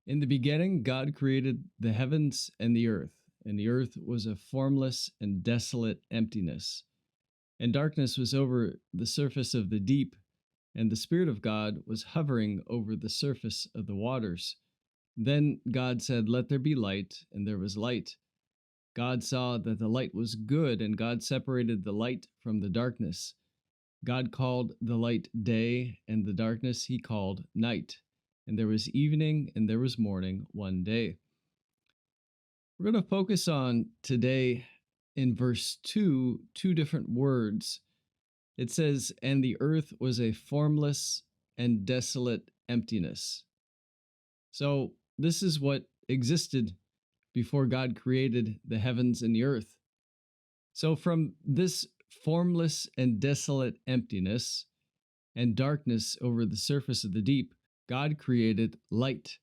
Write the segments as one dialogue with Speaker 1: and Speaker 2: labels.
Speaker 1: In the beginning, God created the heavens and the earth was a formless and desolate emptiness. And darkness was over the surface of the deep, and the Spirit of God was hovering over the surface of the waters. Then God said, "Let there be light," and there was light. God saw that the light was good, and God separated the light from the darkness. God called the light day, and the darkness he called night. And there was evening, and there was morning one day. We're going to focus on today in verse 2, two different words. It says, "And the earth was a formless and desolate emptiness." So, this is what existed before God created the heavens and the earth. So, from this formless and desolate emptiness and darkness over the surface of the deep, God created light,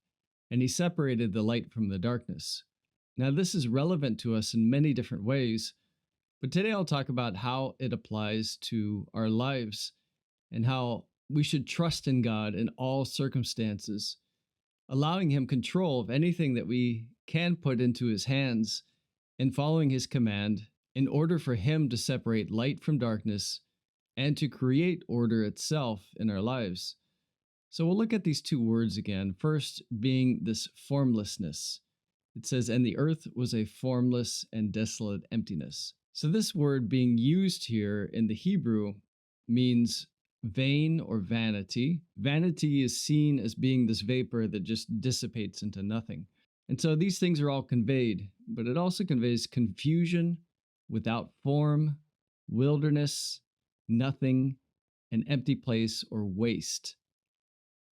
Speaker 1: and he separated the light from the darkness. Now, this is relevant to us in many different ways, but today I'll talk about how it applies to our lives and how we should trust in God in all circumstances, allowing him control of anything that we can put into his hands and following his command in order for him to separate light from darkness and to create order itself in our lives. So we'll look at these two words again. First, being this formlessness. It says, "And the earth was a formless and desolate emptiness." So this word being used here in the Hebrew means vain or vanity. Vanity is seen as being this vapor that just dissipates into nothing. And so these things are all conveyed, but it also conveys confusion, without form, wilderness, nothing, an empty place, or waste.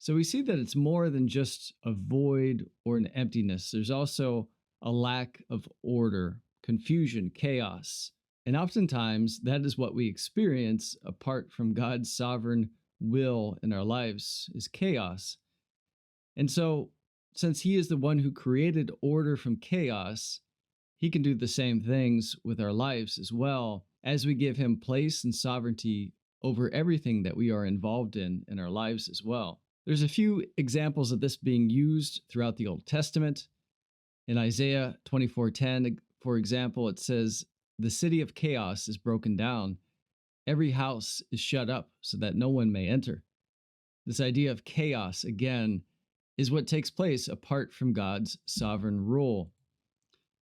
Speaker 1: So we see that it's more than just a void or an emptiness. There's also a lack of order, confusion, chaos. And oftentimes, that is what we experience apart from God's sovereign will in our lives, is chaos. And so, since he is the one who created order from chaos, he can do the same things with our lives as well, as we give him place and sovereignty over everything that we are involved in our lives as well. There's a few examples of this being used throughout the Old Testament. In Isaiah 24:10, for example, it says, "The city of chaos is broken down. Every house is shut up so that no one may enter." This idea of chaos, again, is what takes place apart from God's sovereign rule.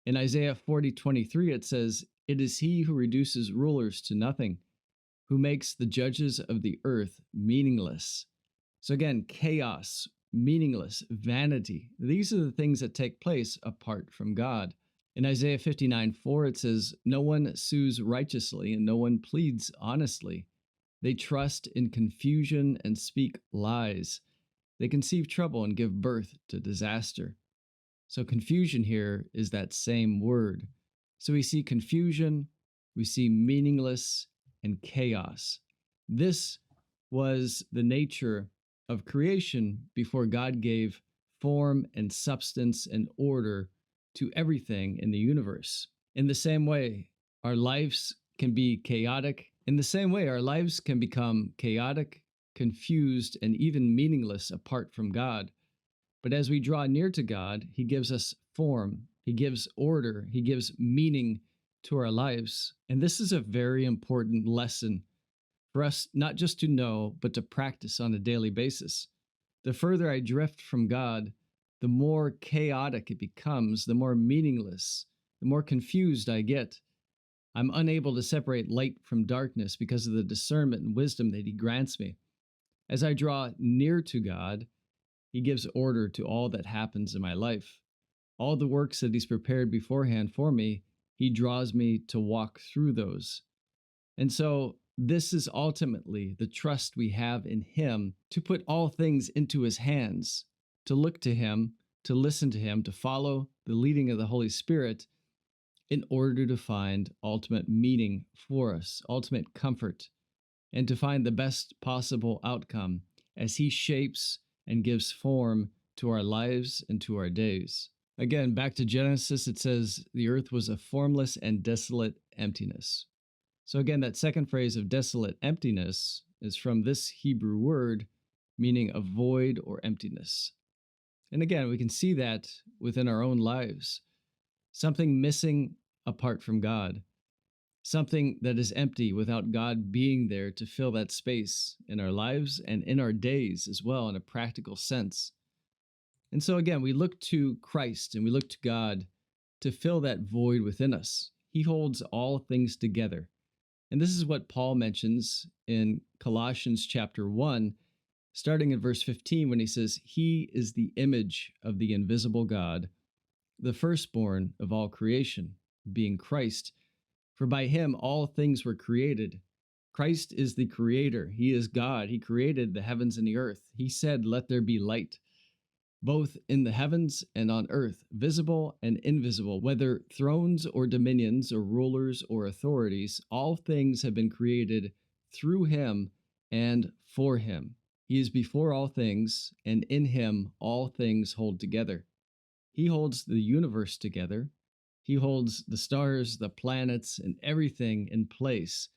Speaker 1: In Isaiah 40:23, it says, "It is he who reduces rulers to nothing, who makes the judges of the earth meaningless." So again, chaos, meaningless, vanity. These are the things that take place apart from God. In Isaiah 59:4, it says, "No one sues righteously and no one pleads honestly. They trust in confusion and speak lies. They conceive trouble and give birth to disaster." So confusion here is that same word. So we see confusion, we see meaningless, and chaos. This was the nature of creation before God gave form and substance and order to everything in the universe. In the same way, our lives can be chaotic. In the same way, our lives can become chaotic, confused, and even meaningless apart from God. But as we draw near to God, he gives us form, he gives order, he gives meaning to our lives. And this is a very important lesson for us not just to know, but to practice on a daily basis. The further I drift from God, the more chaotic it becomes, the more meaningless, the more confused I get. I'm unable to separate light from darkness because of the discernment and wisdom that he grants me. As I draw near to God, he gives order to all that happens in my life. All the works that he's prepared beforehand for me, he draws me to walk through those. And so this is ultimately the trust we have in him to put all things into his hands, to look to him, to listen to him, to follow the leading of the Holy Spirit in order to find ultimate meaning for us, ultimate comfort, and to find the best possible outcome as he shapes and gives form to our lives and to our days. Again, back to Genesis, it says, "The earth was a formless and desolate emptiness." So again, that second phrase of desolate emptiness is from this Hebrew word, meaning a void or emptiness. And again, we can see that within our own lives. Something missing apart from God, something that is empty without God being there to fill that space in our lives and in our days as well, in a practical sense. And so, again, we look to Christ and we look to God to fill that void within us. He holds all things together. And this is what Paul mentions in Colossians chapter 1, starting in verse 15, when he says, "He is the image of the invisible God, the firstborn of all creation, being Christ. For by him all things were created." Christ is the creator. He is God. He created the heavens and the earth. He said, "Let there be light," both in the heavens and on earth, visible and invisible, whether thrones or dominions or rulers or authorities, all things have been created through him and for him. He is before all things, and in him all things hold together. He holds the universe together. He holds the stars, the planets, and everything in place.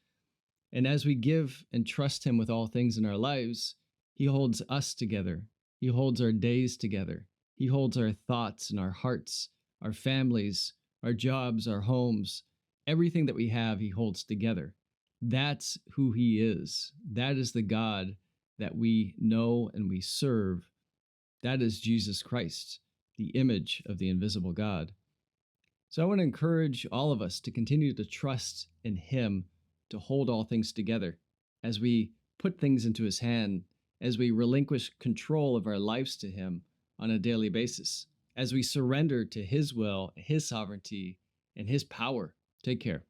Speaker 1: And as we give and trust him with all things in our lives, he holds us together. He holds our days together. He holds our thoughts and our hearts, our families, our jobs, our homes. Everything that we have, he holds together. That's who he is. That is the God that we know and we serve. That is Jesus Christ, the image of the invisible God. So I want to encourage all of us to continue to trust in him to hold all things together as we put things into his hand, as we relinquish control of our lives to him on a daily basis, as we surrender to his will, his sovereignty, and his power. Take care.